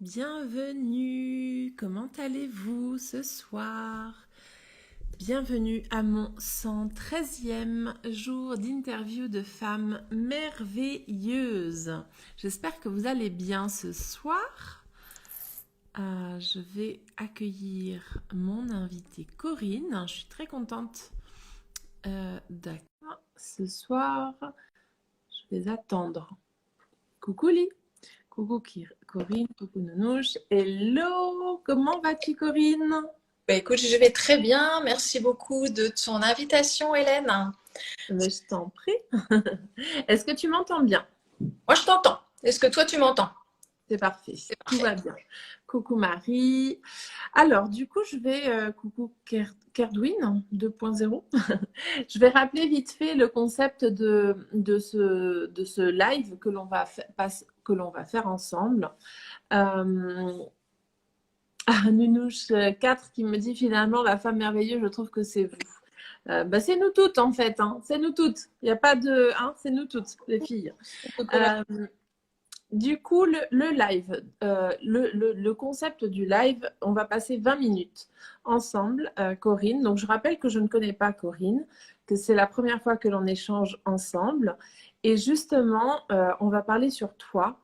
Bienvenue, comment allez-vous ce soir? Bienvenue à mon 113e jour d'interview de femmes merveilleuses. J'espère que vous allez bien ce soir. Je vais accueillir mon invitée Corinne. Je suis très contente d'accord. Ce soir, je vais attendre. Coucou Lee. Coucou Corinne, coucou Nounouche. Hello, comment vas-tu Corinne? Bah, écoute, je vais très bien. Merci beaucoup de ton invitation, Hélène. Mais je t'en prie. Est-ce que tu m'entends bien? Moi, je t'entends. Est-ce que toi, tu m'entends? C'est parfait, C'est tout parfait. va bien. Coucou Marie. Alors, du coup, je vais, coucou Kerdwin 2.0. Je vais rappeler vite fait le concept de ce live que l'on va faire ensemble. Nounouche 4 qui me dit finalement la femme merveilleuse, je trouve que c'est vous. C'est nous toutes en fait, hein. C'est nous toutes. Il n'y a pas de, hein, c'est nous toutes les filles. Euh, du coup, le live, le concept du live, on va passer 20 minutes ensemble, Corinne. Donc, je rappelle que je ne connais pas Corinne, que c'est la première fois que l'on échange ensemble. Et justement, on va parler sur toi,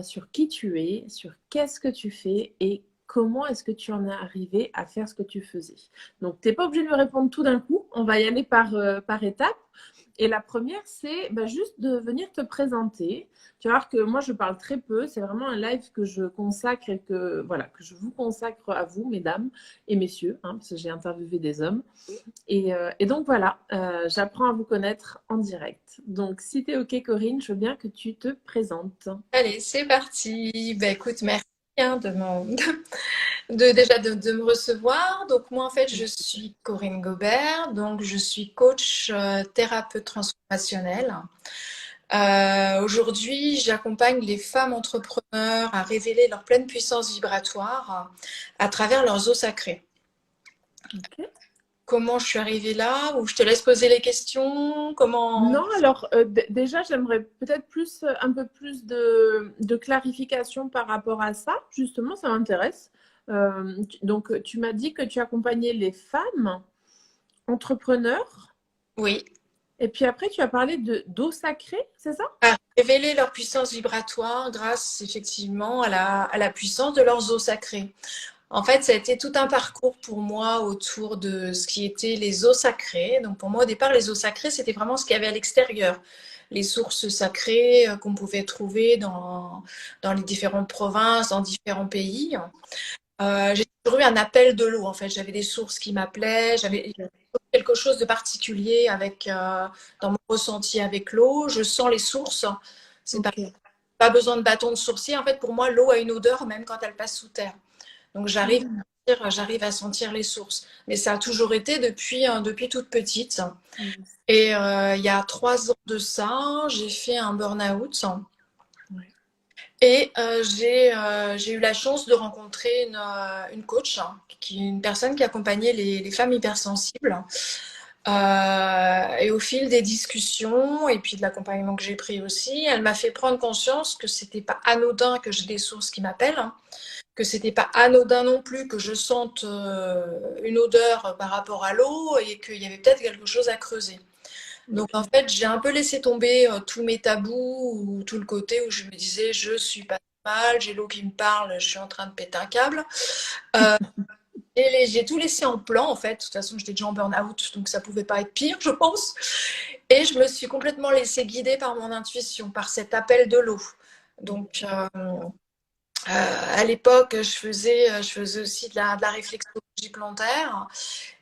sur qui tu es, sur qu'est-ce que tu fais et comment est-ce que tu en es arrivé à faire ce que tu faisais. Donc, tu n'es pas obligé de me répondre tout d'un coup. On va y aller par étapes. Et la première, c'est juste de venir te présenter. Tu vas voir que moi, je parle très peu. C'est vraiment un live que je consacre et que je vous consacre à vous, mesdames et messieurs, hein, parce que j'ai interviewé des hommes. Et donc, voilà, j'apprends à vous connaître en direct. Donc, si tu es OK, Corinne, je veux bien que tu te présentes. Allez, c'est parti. Bah, écoute, merci hein, déjà de me recevoir. Donc, moi, en fait, je suis Corinne Gobert. Donc, je suis coach thérapeute transformationnel. Aujourd'hui, j'accompagne les femmes entrepreneurs à révéler leur pleine puissance vibratoire à travers leurs os sacrés. OK. Comment je suis arrivée là? Ou je te laisse poser les questions? Comment? Non, alors déjà, j'aimerais peut-être un peu plus de clarification par rapport à ça. Justement, ça m'intéresse. Donc, tu m'as dit que tu accompagnais les femmes entrepreneurs. Oui. Et puis après, tu as parlé d'eau sacrée, c'est ça? À révéler leur puissance vibratoire grâce effectivement à la puissance de leurs os sacrés. En fait, ça a été tout un parcours pour moi autour de ce qui étaient les eaux sacrées. Donc pour moi, au départ, les eaux sacrées, c'était vraiment ce qu'il y avait à l'extérieur. Les sources sacrées qu'on pouvait trouver dans les différentes provinces, dans différents pays. J'ai toujours eu un appel de l'eau, en fait. J'avais des sources qui m'appelaient, j'avais quelque chose de particulier dans mon ressenti avec l'eau. Je sens les sources. C'est Ok. pas besoin de bâton de sourcier. En fait, pour moi, l'eau a une odeur même quand elle passe sous terre. Donc Hmm. j'arrive à sentir les sources. Mais ça a toujours été depuis toute petite. Et il y a 3 ans de ça, j'ai fait un burn-out. Ouais. Et j'ai eu la chance de rencontrer une coach, hein, une personne qui accompagnait les femmes hypersensibles. Et au fil des discussions et puis de l'accompagnement que j'ai pris aussi, elle m'a fait prendre conscience que c'était pas anodin que j'ai des sources qui m'appellent, hein, que c'était pas anodin non plus que je sente une odeur par rapport à l'eau et qu'il y avait peut-être quelque chose à creuser. Donc en Ok. fait, j'ai un peu laissé tomber tous mes tabous ou tout le côté où je me disais je suis pas mal, j'ai l'eau qui me parle, je suis en train de péter un câble. Euh, et j'ai tout laissé en plan en fait. De toute façon, j'étais déjà en burn-out, donc ça pouvait pas être pire, je pense. Et je me suis complètement laissée guider par mon intuition, par cet appel de l'eau. Donc à l'époque, je faisais aussi de la réflexologie plantaire.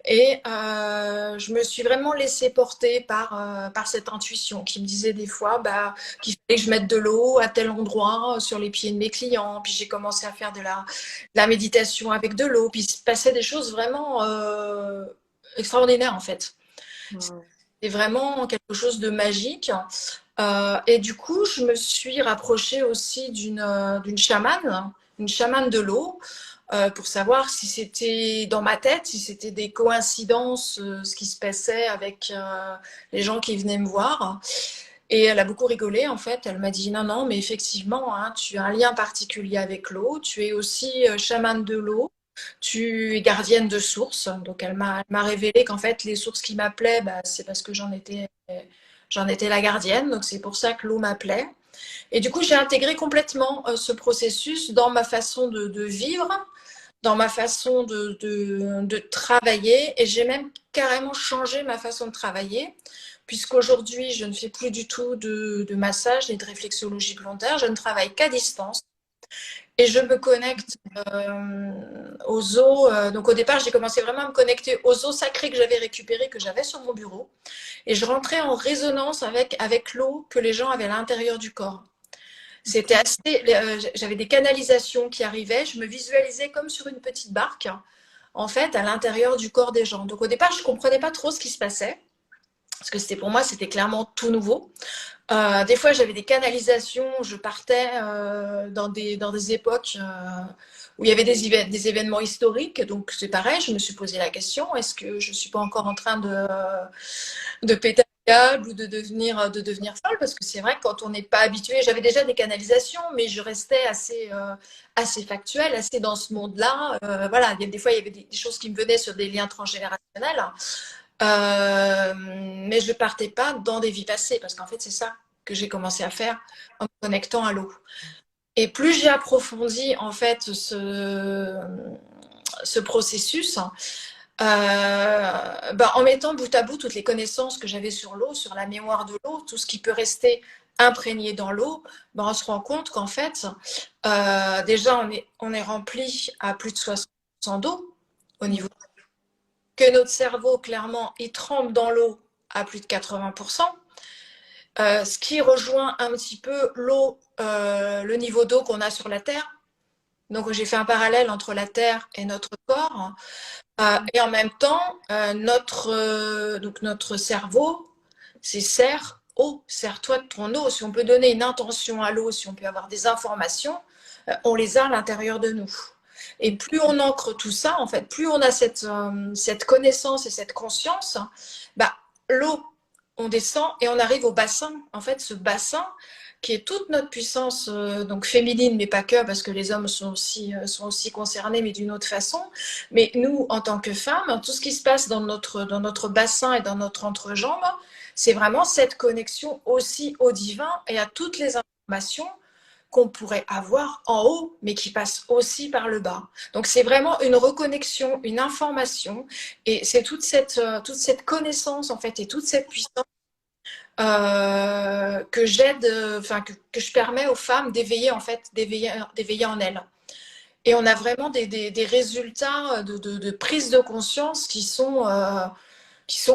Et je me suis vraiment laissée porter par cette intuition qui me disait des fois qu'il fallait que je mette de l'eau à tel endroit sur les pieds de mes clients. Puis j'ai commencé à faire de la méditation avec de l'eau. Puis il se passait des choses vraiment extraordinaires en fait. Wow. C'était vraiment quelque chose de magique. Et du coup, je me suis rapprochée aussi d'une chamane, une chamane de l'eau, pour savoir si c'était dans ma tête, si c'était des coïncidences, ce qui se passait avec les gens qui venaient me voir. Et elle a beaucoup rigolé, en fait. Elle m'a dit, non, non, mais effectivement, hein, tu as un lien particulier avec l'eau. Tu es aussi chamane de l'eau. Tu es gardienne de sources. Donc, elle m'a révélé qu'en fait, les sources qui m'appelaient, bah, c'est parce que j'en étais la gardienne. Donc, c'est pour ça que l'eau m'appelait. Et du coup, j'ai intégré complètement ce processus dans ma façon de vivre, dans ma façon de travailler. Et j'ai même carrément changé ma façon de travailler, puisqu'aujourd'hui, je ne fais plus du tout de massage ni de réflexologie plantaire. Je ne travaille qu'à distance. Et je me connecte aux eaux. Donc au départ, j'ai commencé vraiment à me connecter aux eaux sacrées que j'avais récupérées, que j'avais sur mon bureau. Et je rentrais en résonance avec l'eau que les gens avaient à l'intérieur du corps. C'était assez. J'avais des canalisations qui arrivaient. Je me visualisais comme sur une petite barque, en fait, à l'intérieur du corps des gens. Donc au départ, je ne comprenais pas trop ce qui se passait. Parce que pour moi, c'était clairement tout nouveau. Des fois, j'avais des canalisations, je partais dans des époques où il y avait des événements historiques. Donc, c'est pareil, je me suis posé la question, est-ce que je ne suis pas encore en train de péter un câble ou de devenir folle? Parce que c'est vrai que quand on n'est pas habitué, j'avais déjà des canalisations, mais je restais assez factuelle, assez dans ce monde-là. Voilà, des fois, il y avait des choses qui me venaient sur des liens transgénérationnels. Mais je ne partais pas dans des vies passées, parce qu'en fait, c'est ça que j'ai commencé à faire en me connectant à l'eau. Et plus j'ai approfondi, en fait, ce processus, en mettant bout à bout toutes les connaissances que j'avais sur l'eau, sur la mémoire de l'eau, tout ce qui peut rester imprégné dans l'eau, on se rend compte qu'en fait, déjà, on est rempli à plus de 60% d'eau au niveau que notre cerveau, clairement, il trempe dans l'eau à plus de 80%, ce qui rejoint un petit peu l'eau, le niveau d'eau qu'on a sur la Terre. Donc, j'ai fait un parallèle entre la Terre et notre corps. Et en même temps, notre cerveau, c'est serre eau, serre-toi de ton eau. Si on peut donner une intention à l'eau, si on peut avoir des informations, on les a à l'intérieur de nous. Et plus on ancre tout ça, en fait, plus on a cette connaissance et cette conscience, l'eau, on descend et on arrive au bassin. En fait, ce bassin qui est toute notre puissance, donc féminine, mais pas que, parce que les hommes sont aussi concernés, mais d'une autre façon. Mais nous, en tant que femmes, tout ce qui se passe dans notre bassin et dans notre entrejambe, c'est vraiment cette connexion aussi au divin et à toutes les informations qu'on pourrait avoir en haut, mais qui passent aussi par le bas. Donc c'est vraiment une reconnexion, une information, et c'est toute cette connaissance en fait et toute cette puissance que j'aide, que je permets aux femmes d'éveiller en fait, d'éveiller en elles. Et on a vraiment des résultats de prise de conscience qui sont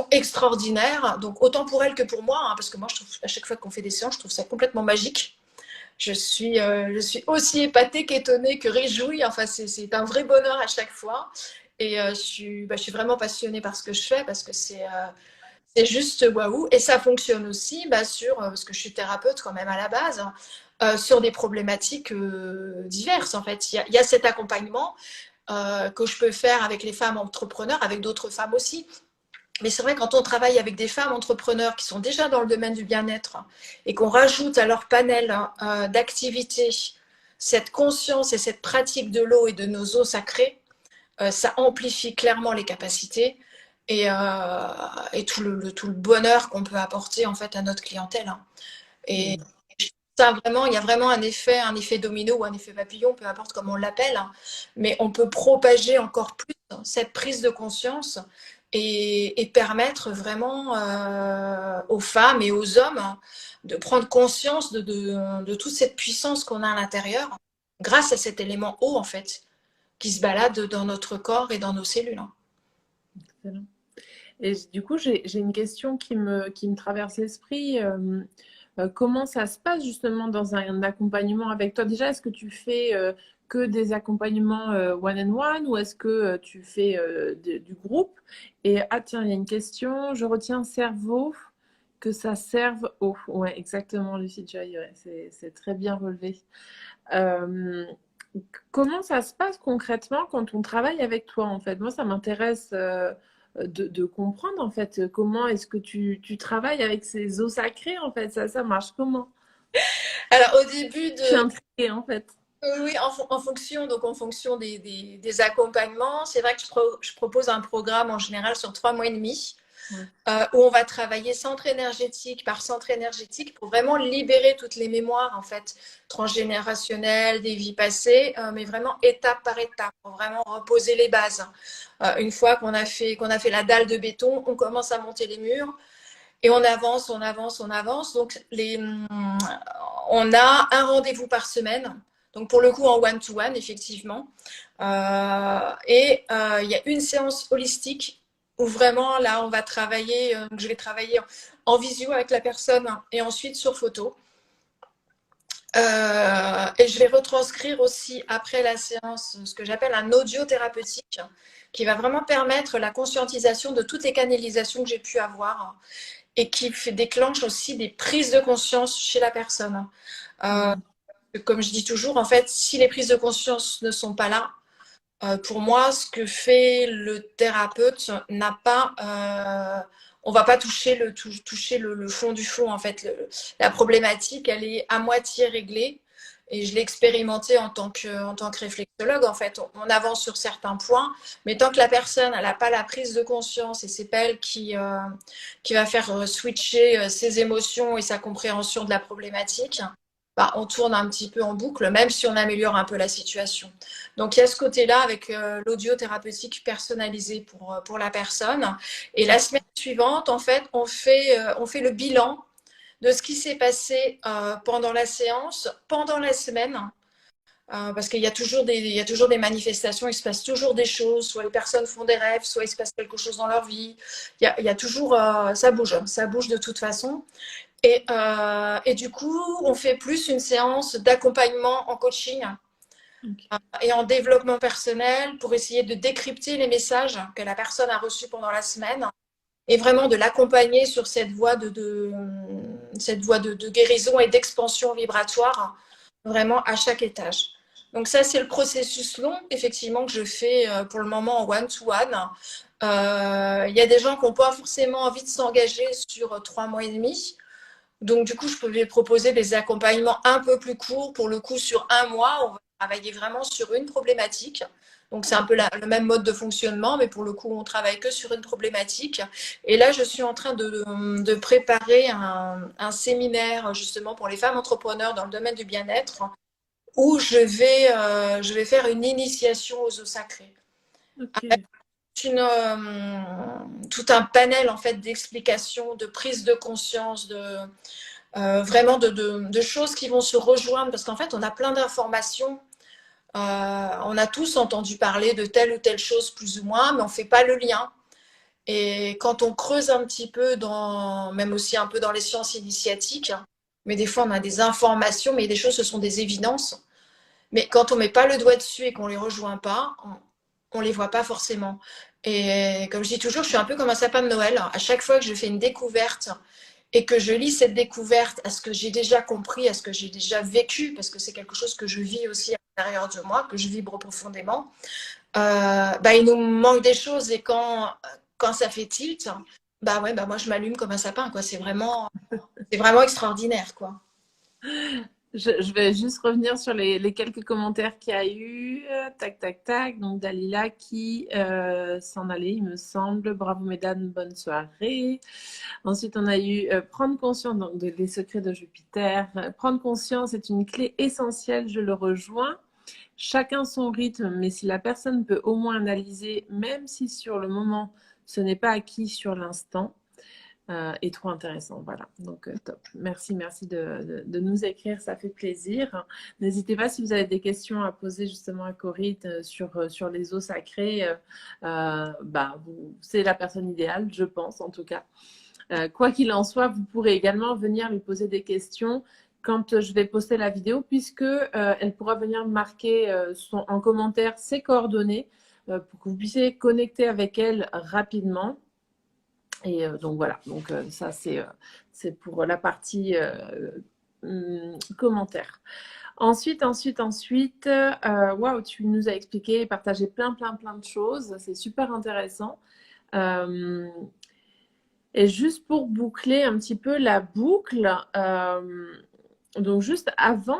extraordinaires. Donc autant pour elles que pour moi, hein, parce que moi je trouve à chaque fois qu'on fait des séances, je trouve ça complètement magique. Je suis aussi épatée qu'étonnée, que réjouie. Enfin, c'est un vrai bonheur à chaque fois. Et je suis vraiment passionnée par ce que je fais parce que c'est juste waouh. Et ça fonctionne aussi parce que je suis thérapeute quand même à la base, sur des problématiques diverses. En fait, il y a cet accompagnement que je peux faire avec les femmes entrepreneurs, avec d'autres femmes aussi. Mais c'est vrai, quand on travaille avec des femmes entrepreneurs qui sont déjà dans le domaine du bien-être et qu'on rajoute à leur panel d'activités cette conscience et cette pratique de l'eau et de nos eaux sacrées, ça amplifie clairement les capacités et tout le bonheur qu'on peut apporter en fait à notre clientèle. Et ça, vraiment, il y a vraiment un effet domino ou un effet papillon, peu importe comment on l'appelle, mais on peut propager encore plus cette prise de conscience et permettre vraiment aux femmes et aux hommes de prendre conscience de toute cette puissance qu'on a à l'intérieur grâce à cet élément eau, en fait, qui se balade dans notre corps et dans nos cellules. Excellent. Et du coup, j'ai une question qui me traverse l'esprit. Comment ça se passe justement dans un accompagnement avec toi? Déjà, est-ce que tu fais que des accompagnements one-on-one ou est-ce que tu fais du groupe? Et tiens, il y a une question. Je retiens cerveau, que ça serve eau. Ouais, exactement, Lucie Joy. Ouais, c'est très bien relevé. Euh, Comment ça se passe concrètement quand on travaille avec toi, en fait? Moi, ça m'intéresse de comprendre en fait comment est-ce que tu travailles avec ces eaux sacrées en fait. Ça marche comment? Alors, au début Je suis de, intriguée en fait. oui, en fonction des accompagnements, c'est vrai que je propose un programme en général sur 3 mois et demi, Ouais. où on va travailler centre énergétique par centre énergétique pour vraiment libérer toutes les mémoires en fait transgénérationnelles des vies passées, mais vraiment étape par étape pour vraiment reposer les bases. Une fois qu'on a fait la dalle de béton, on commence à monter les murs et on avance, on avance, on avance. Donc on a un rendez-vous par semaine. Donc pour le coup en one-to-one, effectivement. Il y a une séance holistique où vraiment là on va travailler, je vais travailler en visio avec la personne et ensuite sur photo. Et je vais retranscrire aussi après la séance ce que j'appelle un audio thérapeutique qui va vraiment permettre la conscientisation de toutes les canalisations que j'ai pu avoir et qui déclenche aussi des prises de conscience chez la personne. Euh, Comme je dis toujours, en fait, si les prises de conscience ne sont pas là, pour moi, ce que fait le thérapeute n'a pas, on va pas toucher le fond du fond. En fait, la problématique, elle est à moitié réglée. Et je l'ai expérimenté en tant que réflexologue. En fait, on avance sur certains points, mais tant que la personne n'a pas la prise de conscience et c'est pas elle qui va faire switcher ses émotions et sa compréhension de la problématique, bah, on tourne un petit peu en boucle, même si on améliore un peu la situation. Donc il y a ce côté-là avec l'audio thérapeutique personnalisé pour la personne. Et la semaine suivante, en fait, on fait le bilan de ce qui s'est passé pendant la séance, pendant la semaine. Parce qu'il y a il y a toujours des manifestations, il se passe toujours des choses, soit les personnes font des rêves, soit il se passe quelque chose dans leur vie. Il y a toujours, ça bouge de toute façon. Et du coup, on fait plus une séance d'accompagnement en coaching et en développement personnel pour essayer de décrypter les messages que la personne a reçus pendant la semaine et vraiment de l'accompagner sur cette voie de guérison et d'expansion vibratoire, vraiment à chaque étage. Donc ça, c'est le processus long, effectivement, que je fais pour le moment en one-to-one. Il y a des gens qui n'ont pas forcément envie de s'engager sur 3 mois et demi. Donc, du coup, je peux lui proposer des accompagnements un peu plus courts. Pour le coup, sur un mois, on va travailler vraiment sur une problématique. Donc, c'est un peu le même mode de fonctionnement, mais pour le coup, on travaille que sur une problématique. Et là, je suis en train de préparer un séminaire justement pour les femmes entrepreneurs dans le domaine du bien-être, où je vais faire une initiation aux eaux sacrées. Ok. Tout un panel en fait d'explications, de prise de conscience, vraiment de choses qui vont se rejoindre parce qu'en fait on a plein d'informations. On a tous entendu parler de telle ou telle chose plus ou moins, mais on ne fait pas le lien. Et quand on creuse un petit peu même aussi un peu dans les sciences initiatiques, mais des fois on a des informations, mais des choses ce sont des évidences. Mais quand on met pas le doigt dessus et qu'on les rejoint pas, on les voit pas forcément. Et comme je dis toujours, je suis un peu comme un sapin de Noël. À chaque fois que je fais une découverte et que je lis cette découverte à ce que j'ai déjà compris, à ce que j'ai déjà vécu, parce que c'est quelque chose que je vis aussi à l'intérieur de moi, que je vibre profondément, bah, il nous manque des choses. Et quand ça fait tilt, bah ouais, bah moi je m'allume comme un sapin, quoi. C'est vraiment extraordinaire, quoi. Je vais juste revenir sur les quelques commentaires qu'il y a eu. Tac, tac, tac. Donc, Dalila qui s'en allait, il me semble. Bravo, mesdames, bonne soirée. Ensuite, on a eu prendre conscience donc, des secrets de Jupiter. Prendre conscience est une clé essentielle, je le rejoins. Chacun son rythme, mais si la personne peut au moins analyser, même si sur le moment, ce n'est pas acquis sur l'instant, est trop intéressant. Voilà, donc top. Merci, merci de nous écrire, ça fait plaisir. N'hésitez pas si vous avez des questions à poser justement à Corinne sur les eaux sacrées. Bah, c'est la personne idéale, je pense en tout cas. Quoi qu'il en soit, vous pourrez également venir lui poser des questions quand je vais poster la vidéo, puisque elle pourra venir marquer en commentaire ses coordonnées pour que vous puissiez connecter avec elle rapidement. Et donc voilà, donc ça c'est pour la partie commentaire. Ensuite, waouh, tu nous as expliqué et partagé plein de choses, c'est super intéressant. Euh, et juste pour boucler un petit peu la boucle, donc juste avant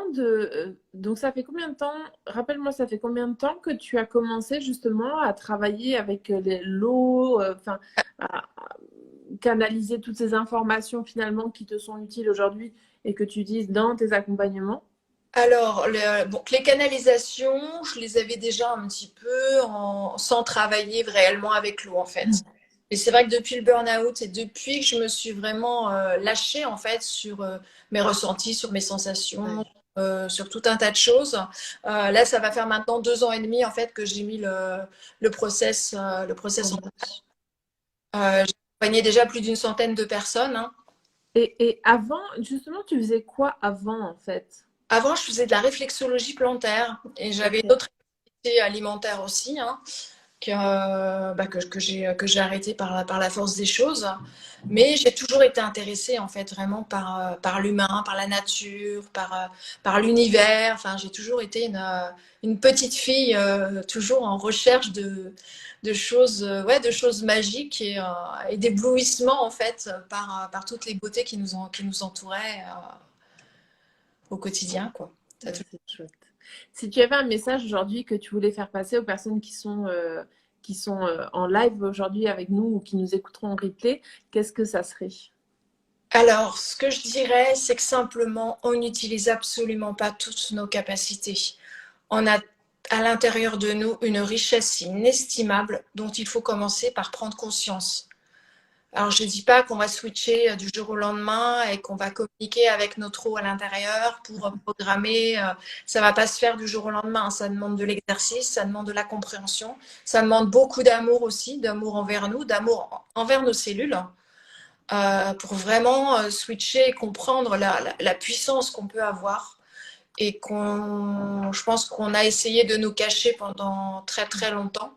donc ça fait combien de temps, rappelle-moi, ça fait combien de temps que tu as commencé justement à travailler avec l'eau, enfin, à canaliser toutes ces informations finalement qui te sont utiles aujourd'hui et que tu utilises dans tes accompagnements? Alors, bon, les canalisations, je les avais déjà un petit peu sans travailler réellement avec l'eau, en fait. Et c'est vrai que depuis le burn-out et depuis que je me suis vraiment lâchée, en fait, sur mes ressentis, sur mes sensations, Ouais. sur tout un tas de choses, là, ça va faire maintenant 2 ans et demi, en fait, que j'ai mis le process En en place. J'ai accompagné déjà plus d'une centaine de personnes, hein. Et avant, justement, tu faisais quoi avant en fait? Avant, je faisais de la réflexologie plantaire et j'avais Ok. d'autres activités alimentaires aussi, hein, que j'ai arrêté par la force des choses. Mais j'ai toujours été intéressée en fait vraiment par l'humain, par la nature, par l'univers. Enfin, j'ai toujours été une petite fille toujours en recherche de choses, ouais, de choses magiques et d'éblouissement en fait par toutes les beautés qui nous entouraient au quotidien, quoi. Ça a Ouais, toujours- c'est chouette. Si tu avais un message aujourd'hui que tu voulais faire passer aux personnes qui sont en live aujourd'hui avec nous ou qui nous écouteront en replay, qu'est-ce que ça serait? Alors, ce que je dirais, c'est que simplement, on n'utilise absolument pas toutes nos capacités. On a à l'intérieur de nous une richesse inestimable dont il faut commencer par prendre conscience. Alors, je ne dis pas qu'on va switcher du jour au lendemain et qu'on va communiquer avec notre eau à l'intérieur pour programmer. Ça ne va pas se faire du jour au lendemain. Ça demande de l'exercice, ça demande de la compréhension, ça demande beaucoup d'amour aussi, d'amour envers nous, d'amour envers nos cellules, pour vraiment switcher et comprendre la puissance qu'on peut avoir et je pense qu'on a essayé de nous cacher pendant très très longtemps.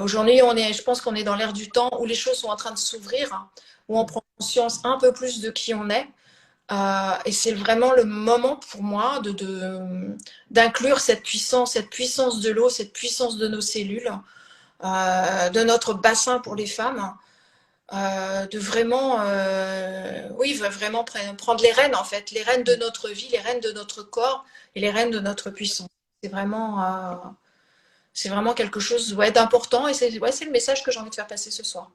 Aujourd'hui, je pense qu'on est dans l'ère du temps où les choses sont en train de s'ouvrir, hein, où on prend conscience un peu plus de qui on est. Et c'est vraiment le moment pour moi d'inclure cette puissance de l'eau, cette puissance de nos cellules, de notre bassin pour les femmes, de vraiment, oui, vraiment prendre les rênes en fait, les rênes de notre vie, les rênes de notre corps et les rênes de notre puissance. C'est vraiment quelque chose, ouais, d'important et c'est le message que j'ai envie de faire passer ce soir.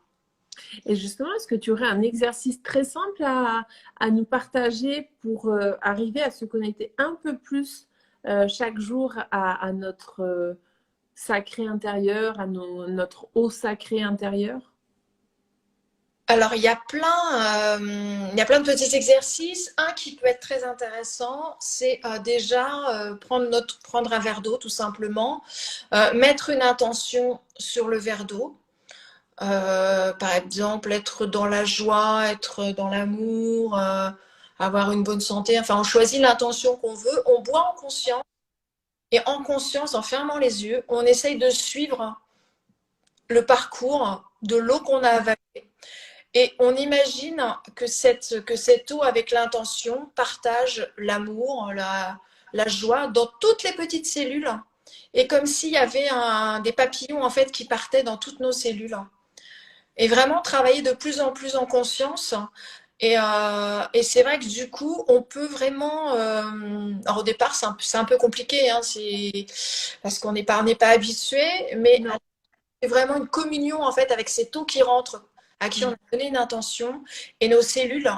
Et justement, est-ce que tu aurais un exercice très simple à nous partager pour arriver à se connecter un peu plus chaque jour à notre sacré intérieur, à notre eau sacrée intérieure? Alors, il y a plein de petits exercices. Un qui peut être très intéressant, c'est déjà prendre un verre d'eau, tout simplement, mettre une intention sur le verre d'eau. Par exemple, être dans la joie, être dans l'amour, avoir une bonne santé. Enfin, on choisit l'intention qu'on veut, on boit en conscience et en conscience, en fermant les yeux, on essaye de suivre le parcours de l'eau qu'on a avalée. Et on imagine que cette eau avec l'intention partage l'amour, la joie dans toutes les petites cellules. Et comme s'il y avait des papillons en fait qui partaient dans toutes nos cellules. Et vraiment travailler de plus en plus en conscience. Et c'est vrai que du coup, on peut vraiment. Alors au départ, c'est un peu compliqué, hein, parce on n'est pas habitué, mais Non. c'est vraiment une communion en fait avec cette eau qui rentre, à qui on a donné une intention, et nos cellules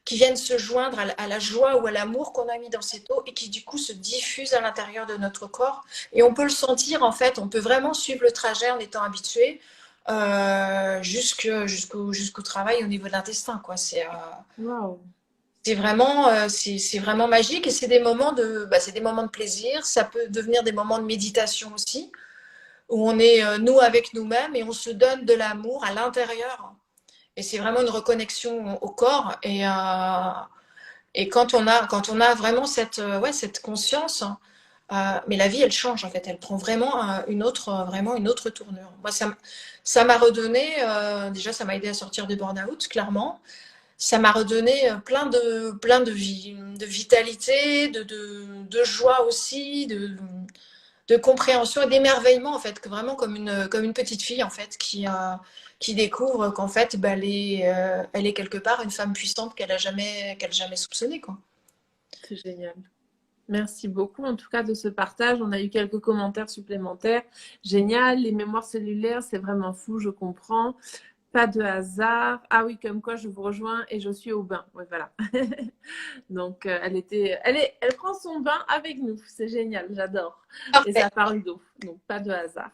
qui viennent se joindre à la joie ou à l'amour qu'on a mis dans cette eau et qui du coup se diffusent à l'intérieur de notre corps. Et on peut le sentir en fait, on peut vraiment suivre le trajet en étant habitué jusqu'au travail au niveau de l'intestin, quoi. Waouh. C'est vraiment magique et c'est des moments de plaisir. Ça peut devenir des moments de méditation aussi où on est nous avec nous-mêmes et on se donne de l'amour à l'intérieur. Et c'est vraiment une reconnexion au corps. Et quand on a vraiment ouais, cette conscience, mais la vie, elle change en fait. Elle prend vraiment vraiment une autre tournure. Moi, ça m'a redonné, déjà, ça m'a aidé à sortir du burn-out, clairement. Ça m'a redonné plein de vie, de vitalité, de joie aussi, de compréhension et d'émerveillement, en fait, que vraiment comme une petite fille, en fait, qui découvre qu'en fait, bah, elle est quelque part une femme puissante qu'elle a jamais soupçonnée, quoi. C'est génial. Merci beaucoup en tout cas de ce partage. On a eu quelques commentaires supplémentaires. Génial, les mémoires cellulaires, c'est vraiment fou, je comprends. Pas de hasard. Ah oui, comme quoi je vous rejoins et je suis au bain. Oui, voilà. Donc elle prend son bain avec nous. C'est génial, j'adore. Et Parfait. ça parle d'eau. Donc pas de hasard.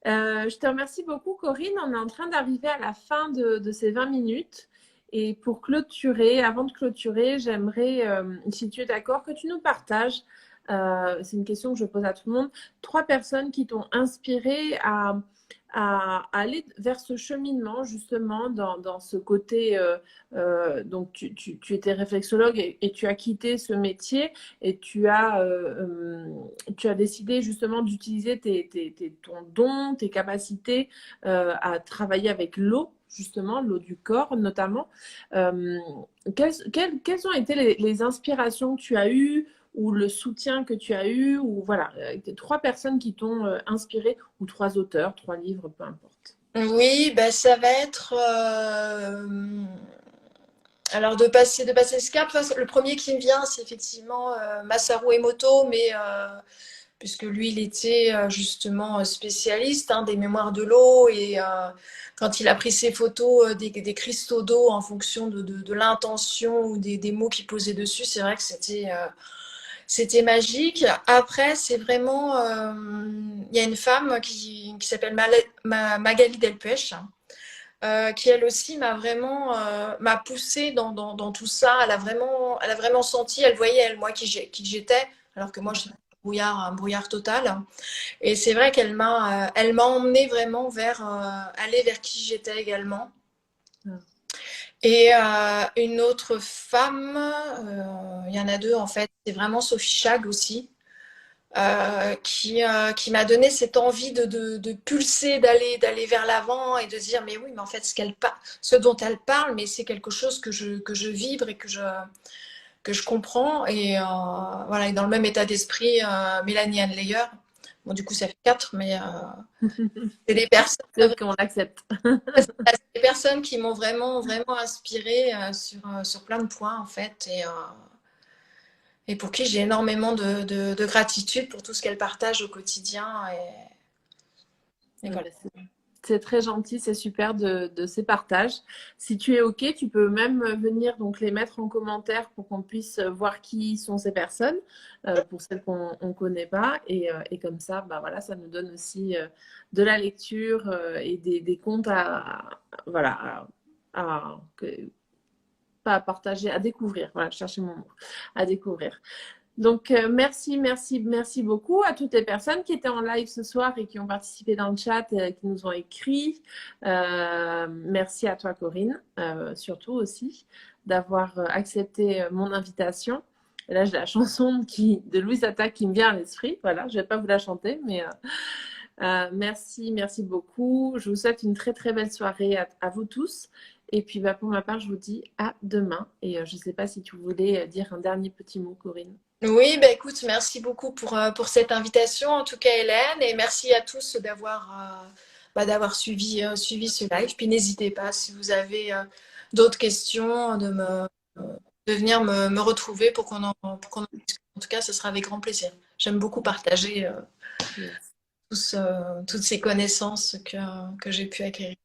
Je te remercie beaucoup, Corinne. On est en train d'arriver à la fin de ces 20 minutes. Et pour clôturer, avant de clôturer, j'aimerais, si tu es d'accord, que tu nous partages, c'est une question que je pose à tout le monde, 3 personnes qui t'ont inspiré à aller vers ce cheminement, justement, dans ce côté. Donc, tu étais réflexologue et tu as quitté ce métier et tu as décidé justement d'utiliser ton don, tes capacités à travailler avec l'eau, justement, l'eau du corps notamment. Quelles ont été les inspirations que tu as eues ou le soutien que tu as eu, ou voilà, 3 personnes qui t'ont inspiré, ou 3 auteurs, 3 livres, peu importe. Oui, bah, ça va être alors de passer ce cap. Le premier qui me vient, c'est effectivement Masaru Emoto, mais puisque lui, il était justement spécialiste, hein, des mémoires de l'eau, et quand il a pris ses photos des cristaux d'eau en fonction de l'intention ou des mots qu'il posait dessus, c'est vrai que c'était magique. Après, c'est vraiment, il y a une femme qui s'appelle Magali Delpech, qui elle aussi m'a poussée dans tout ça. Elle a vraiment senti, elle voyait elle moi qui j'étais, alors que moi j'étais un brouillard total. Et c'est vrai qu'elle m'a emmenée vraiment vers aller vers qui j'étais également. Et une autre femme, il y en a 2 en fait, c'est vraiment Sophie Chag aussi, qui m'a donné cette envie de pulser, d'aller vers l'avant et de dire mais oui, mais en fait ce dont elle parle, mais c'est quelque chose que je vibre et que je comprends. Et voilà, et dans le même état d'esprit, Mélanie Anne Leyer. Bon, du coup, ça fait 4, mais c'est des personnes, C'est qu'on l'accepte. c'est des personnes qui m'ont vraiment, vraiment inspirée sur plein de points, en fait. Et pour qui j'ai énormément de gratitude pour tout ce qu'elles partagent au quotidien. Et voilà. C'est très gentil, c'est super de ces partages. Si tu es OK, tu peux même venir donc les mettre en commentaire pour qu'on puisse voir qui sont ces personnes, pour celles qu'on ne connaît pas. Et comme ça, bah voilà, ça nous donne aussi de la lecture et des comptes voilà, pas à partager, à découvrir. Voilà, chercher mon mot, à découvrir. Donc, merci, merci, merci beaucoup à toutes les personnes qui étaient en live ce soir et qui ont participé dans le chat, qui nous ont écrit. Merci à toi, Corinne, surtout aussi, d'avoir accepté mon invitation. Et là, j'ai la chanson de Louise Attaque qui me vient à l'esprit. Voilà, je ne vais pas vous la chanter, mais merci, merci beaucoup. Je vous souhaite une très, très belle soirée à vous tous. Et puis, bah, pour ma part, je vous dis à demain. Et je ne sais pas si tu voulais dire un dernier petit mot, Corinne. Oui, bah écoute, merci beaucoup pour cette invitation, en tout cas Hélène, et merci à tous d'avoir suivi ce live. Puis n'hésitez pas, si vous avez d'autres questions, de venir me retrouver pour qu'on en discute. En tout cas, ce sera avec grand plaisir. J'aime beaucoup partager toutes ces connaissances que j'ai pu acquérir.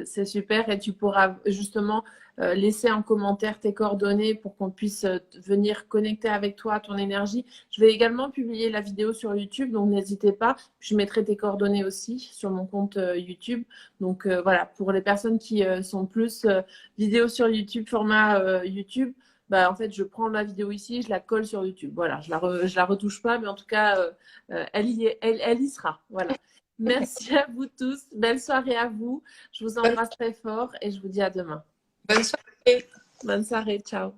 C'est super, et tu pourras justement laisser en commentaire tes coordonnées pour qu'on puisse venir connecter avec toi, ton énergie. Je vais également publier la vidéo sur YouTube, donc n'hésitez pas. Je mettrai tes coordonnées aussi sur mon compte YouTube. Donc voilà, pour les personnes qui sont plus vidéo sur YouTube, format YouTube, bah, en fait, je prends la vidéo ici, je la colle sur YouTube. Voilà, je la retouche pas, mais en tout cas, elle y sera. Voilà. Merci à vous tous. Belle soirée à vous. Je vous embrasse très fort et je vous dis à demain. Bonne soirée. Bonne soirée. Ciao.